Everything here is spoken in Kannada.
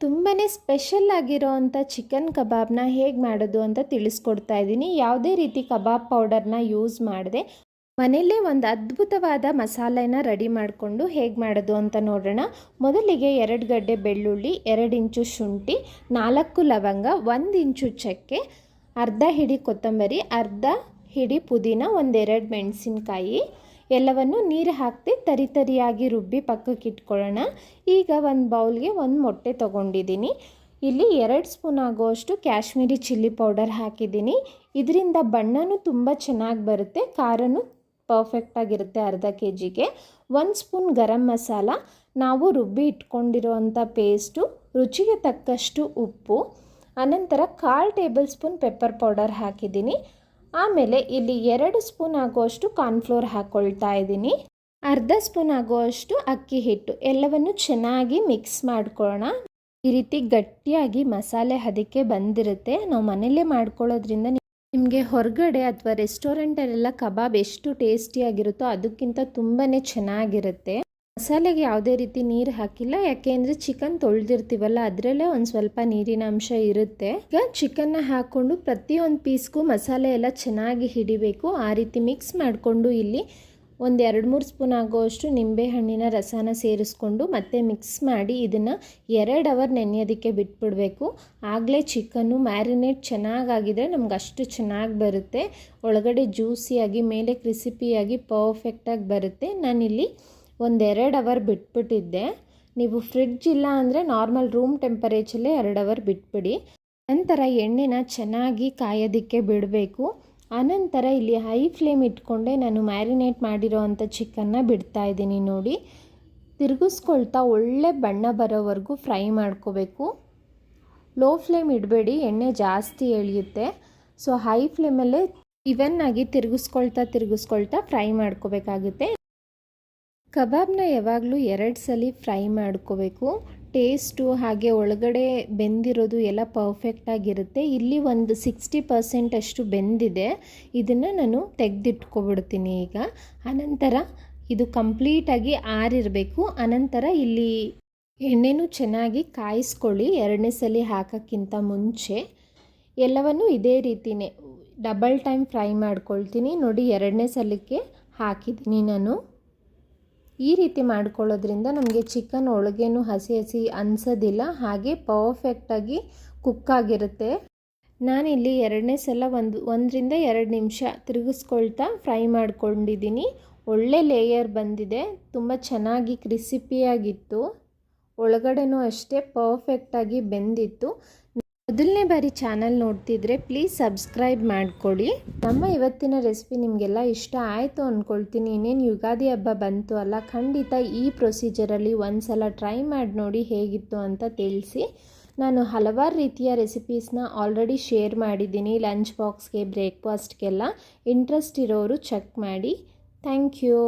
ತುಂಬಾ ಸ್ಪೆಷಲ್ ಆಗಿರೋವಂಥ ಚಿಕನ್ ಕಬಾಬ್ನ ಹೇಗೆ ಮಾಡೋದು ಅಂತ ತಿಳಿಸ್ಕೊಡ್ತಾ ಇದ್ದೀನಿ. ಯಾವುದೇ ರೀತಿ ಕಬಾಬ್ ಪೌಡರ್ನ ಯೂಸ್ ಮಾಡದೆ ಮನೆಯಲ್ಲೇ ಒಂದು ಅದ್ಭುತವಾದ ಮಸಾಲೆನ ರೆಡಿ ಮಾಡಿಕೊಂಡು ಹೇಗೆ ಮಾಡೋದು ಅಂತ ನೋಡೋಣ. ಮೊದಲಿಗೆ 2 ಗಡ್ಡೆ ಬೆಳ್ಳುಳ್ಳಿ, 2 ಇಂಚು ಶುಂಠಿ, 4 ಲವಂಗ, 1 ಇಂಚು ಚಕ್ಕೆ, ಅರ್ಧ ಹಿಡಿ ಕೊತ್ತಂಬರಿ, ಅರ್ಧ ಹಿಡಿ ಪುದೀನ, 1-2 ಮೆಣಸಿನ್ಕಾಯಿ ಎಲ್ಲವನ್ನು ನೀರು ಹಾಕಿ ತರಿಯಾಗಿ ರುಬ್ಬಿ ಪಕ್ಕಕ್ಕೆ ಇಟ್ಕೊಳ್ಳೋಣ. ಈಗ ಒಂದು ಬೌಲ್ಗೆ 1 ಮೊಟ್ಟೆ ತೊಗೊಂಡಿದ್ದೀನಿ. ಇಲ್ಲಿ 2 ಸ್ಪೂನ್ ಆಗುವಷ್ಟು ಕಾಶ್ಮೀರಿ ಚಿಲ್ಲಿ ಪೌಡರ್ ಹಾಕಿದ್ದೀನಿ. ಇದರಿಂದ ಬಣ್ಣನೂ ತುಂಬ ಚೆನ್ನಾಗಿ ಬರುತ್ತೆ, ಖಾರನೂ ಪರ್ಫೆಕ್ಟಾಗಿರುತ್ತೆ. ಅರ್ಧ kgಗೆ 1 ಸ್ಪೂನ್ ಗರಂ ಮಸಾಲ, ನಾವು ರುಬ್ಬಿ ಇಟ್ಕೊಂಡಿರೋವಂಥ ಪೇಸ್ಟು, ರುಚಿಗೆ ತಕ್ಕಷ್ಟು ಉಪ್ಪು, ಅನಂತರ 1/4 ಟೇಬಲ್ ಸ್ಪೂನ್ ಪೆಪ್ಪರ್ ಪೌಡರ್ ಹಾಕಿದ್ದೀನಿ. ಆಮೇಲೆ ಇಲ್ಲಿ 2 ಸ್ಪೂನ್ ಆಗುವಷ್ಟು ಕಾರ್ನ್ಫ್ಲೋರ್ ಹಾಕ್ಕೊಳ್ತಾ ಇದ್ದೀನಿ. ಅರ್ಧ ಸ್ಪೂನ್ ಆಗುವಷ್ಟು ಅಕ್ಕಿ ಹಿಟ್ಟು ಎಲ್ಲವನ್ನು ಚೆನ್ನಾಗಿ ಮಿಕ್ಸ್ ಮಾಡ್ಕೊಳ್ಳೋಣ. ಈ ರೀತಿ ಗಟ್ಟಿಯಾಗಿ ಮಸಾಲೆ ಹದಕ್ಕೆ ಬಂದಿರುತ್ತೆ. ನಾವು ಮನೆಯಲ್ಲೇ ಮಾಡ್ಕೊಳ್ಳೋದ್ರಿಂದ ನಿಮಗೆ ಹೊರಗಡೆ ಅಥವಾ ರೆಸ್ಟೋರೆಂಟಲ್ಲೆಲ್ಲ ಕಬಾಬ್ ಎಷ್ಟು ಟೇಸ್ಟಿಯಾಗಿರುತ್ತೋ ಅದಕ್ಕಿಂತ ತುಂಬಾ ಚೆನ್ನಾಗಿರುತ್ತೆ. ಮಸಾಲೆಗೆ ಯಾವುದೇ ರೀತಿ ನೀರು ಹಾಕಿಲ್ಲ, ಯಾಕೆಂದರೆ ಚಿಕನ್ ತೊಳೆದಿರ್ತೀವಲ್ಲ ಅದರಲ್ಲೇ ಒಂದು ಸ್ವಲ್ಪ ನೀರಿನ ಅಂಶ ಇರುತ್ತೆ. ಈಗ ಚಿಕನ್ನ ಹಾಕ್ಕೊಂಡು ಪ್ರತಿಯೊಂದು ಪೀಸ್ಗೂ ಮಸಾಲೆ ಎಲ್ಲ ಚೆನ್ನಾಗಿ ಹಿಡಿಬೇಕು. ಆ ರೀತಿ ಮಿಕ್ಸ್ ಮಾಡಿಕೊಂಡು ಇಲ್ಲಿ ಒಂದು 2-3 ಸ್ಪೂನ್ ಆಗೋಷ್ಟು ನಿಂಬೆಹಣ್ಣಿನ ರಸನ ಸೇರಿಸ್ಕೊಂಡು ಮತ್ತೆ ಮಿಕ್ಸ್ ಮಾಡಿ ಇದನ್ನು 2 ಅವರ್ ನೆನೆಯೋದಕ್ಕೆ ಬಿಟ್ಬಿಡಬೇಕು. ಆಗಲೇ ಚಿಕನ್ನು ಮ್ಯಾರಿನೇಟ್ ಚೆನ್ನಾಗಾಗಿದ್ರೆ ನಮ್ಗೆ ಅಷ್ಟು ಚೆನ್ನಾಗಿ ಬರುತ್ತೆ. ಒಳಗಡೆ ಜ್ಯೂಸಿಯಾಗಿ ಮೇಲೆ ಕ್ರಿಸಿಪಿಯಾಗಿ ಪರ್ಫೆಕ್ಟಾಗಿ ಬರುತ್ತೆ. ನಾನಿಲ್ಲಿ 1-2 ಅವರ್ ಬಿಟ್ಬಿಟ್ಟಿದ್ದೆ. ನೀವು ಫ್ರಿಡ್ಜ್ ಇಲ್ಲ ಅಂದರೆ ನಾರ್ಮಲ್ ರೂಮ್ ಟೆಂಪರೇಚರಲ್ಲೇ 2 ಅವರ್ ಬಿಟ್ಬಿಡಿ. ನಂತರ ಎಣ್ಣೆನ ಚೆನ್ನಾಗಿ ಕಾಯೋದಕ್ಕೆ ಬಿಡಬೇಕು. ಆನಂತರ ಇಲ್ಲಿ ಹೈ ಫ್ಲೇಮ್ ಇಟ್ಕೊಂಡೆ ನಾನು ಮ್ಯಾರಿನೇಟ್ ಮಾಡಿರೋ ಅಂಥ ಚಿಕನ್ನ ಬಿಡ್ತಾ ಇದ್ದೀನಿ. ನೋಡಿ, ತಿರುಗಿಸ್ಕೊಳ್ತಾ ಒಳ್ಳೆ ಬಣ್ಣ ಬರೋವರೆಗೂ ಫ್ರೈ ಮಾಡ್ಕೋಬೇಕು. ಲೋ ಫ್ಲೇಮ್ ಇಡಬೇಡಿ, ಎಣ್ಣೆ ಜಾಸ್ತಿ ಎಳೆಯುತ್ತೆ. ಸೊ ಹೈ ಫ್ಲೇಮಲ್ಲೇ ಇವನ್ನಾಗಿ ತಿರುಗಿಸ್ಕೊಳ್ತಾ ಫ್ರೈ ಮಾಡ್ಕೋಬೇಕಾಗುತ್ತೆ. ಕಬಾಬ್ನ ಯಾವಾಗಲೂ 2 ಸಲ ಫ್ರೈ ಮಾಡ್ಕೋಬೇಕು. ಟೇಸ್ಟು ಹಾಗೆ ಒಳಗಡೆ ಬೆಂದಿರೋದು ಎಲ್ಲ ಪರ್ಫೆಕ್ಟಾಗಿರುತ್ತೆ. ಇಲ್ಲಿ ಒಂದು 60% ಅಷ್ಟು ಬೆಂದಿದೆ. ಇದನ್ನು ನಾನು ತೆಗೆದಿಟ್ಕೊಬಿಡ್ತೀನಿ ಈಗ. ಅನಂತರ ಇದು ಕಂಪ್ಲೀಟಾಗಿ ಆರಿರಬೇಕು. ಅನಂತರ ಇಲ್ಲಿ ಎಣ್ಣೆನೂ ಚೆನ್ನಾಗಿ ಕಾಯಿಸ್ಕೊಳ್ಳಿ. 2ನೇ ಸಲ ಹಾಕೋಕ್ಕಿಂತ ಮುಂಚೆ ಎಲ್ಲವನ್ನು ಇದೇ ರೀತಿಯೇ ಡಬಲ್ ಟೈಮ್ ಫ್ರೈ ಮಾಡ್ಕೊಳ್ತೀನಿ. ನೋಡಿ, 2ನೇ ಸಲಕ್ಕೆ ಹಾಕಿದ್ದೀನಿ ನಾನು. ಈ ರೀತಿ ಮಾಡ್ಕೊಳ್ಳೋದ್ರಿಂದ ನಮಗೆ ಚಿಕನ್ ಒಳಗೇನು ಹಸಿ ಅನಿಸೋದಿಲ್ಲ, ಹಾಗೆ ಪರ್ಫೆಕ್ಟಾಗಿ ಕುಕ್ಕಾಗಿರುತ್ತೆ. ನಾನಿಲ್ಲಿ 2ನೇ ಸಲ 1-2 ನಿಮಿಷ ತಿರುಗಿಸ್ಕೊಳ್ತಾ ಫ್ರೈ ಮಾಡ್ಕೊಂಡಿದ್ದೀನಿ. ಒಳ್ಳೆ ಲೇಯರ್ ಬಂದಿದೆ, ತುಂಬ ಚೆನ್ನಾಗಿ ಕ್ರಿಸಿಪಿಯಾಗಿತ್ತು. ಒಳಗಡೆನೂ ಅಷ್ಟೇ ಪರ್ಫೆಕ್ಟಾಗಿ ಬೆಂದಿತ್ತು. ಮೊದಲನೇ ಬಾರಿ ಚಾನಲ್ ನೋಡ್ತಿದ್ರೆ ಪ್ಲೀಸ್ ಸಬ್ಸ್ಕ್ರೈಬ್ ಮಾಡ್ಕೊಳ್ಳಿ. ನಮ್ಮ ಇವತ್ತಿನ ರೆಸಿಪಿ ನಿಮಗೆಲ್ಲ ಇಷ್ಟ ಆಯಿತು ಅಂದ್ಕೊಳ್ತೀನಿ. ಇನ್ನೇನು ಯುಗಾದಿ ಹಬ್ಬ ಬಂತು ಅಲ್ಲ, ಖಂಡಿತ ಈ ಪ್ರೊಸೀಜರಲ್ಲಿ ಒಂದು ಸಲ ಟ್ರೈ ಮಾಡಿ ನೋಡಿ ಹೇಗಿತ್ತು ಅಂತ ತಿಳಿಸಿ. ನಾನು ಹಲವಾರು ರೀತಿಯ ರೆಸಿಪೀಸ್ನ ಆಲ್ರೆಡಿ ಶೇರ್ ಮಾಡಿದ್ದೀನಿ. ಲಂಚ್ ಬಾಕ್ಸ್ಗೆ, ಬ್ರೇಕ್ಫಾಸ್ಟ್ಗೆಲ್ಲ. ಇಂಟ್ರೆಸ್ಟ್ ಇರೋರು ಚೆಕ್ ಮಾಡಿ. Thank you.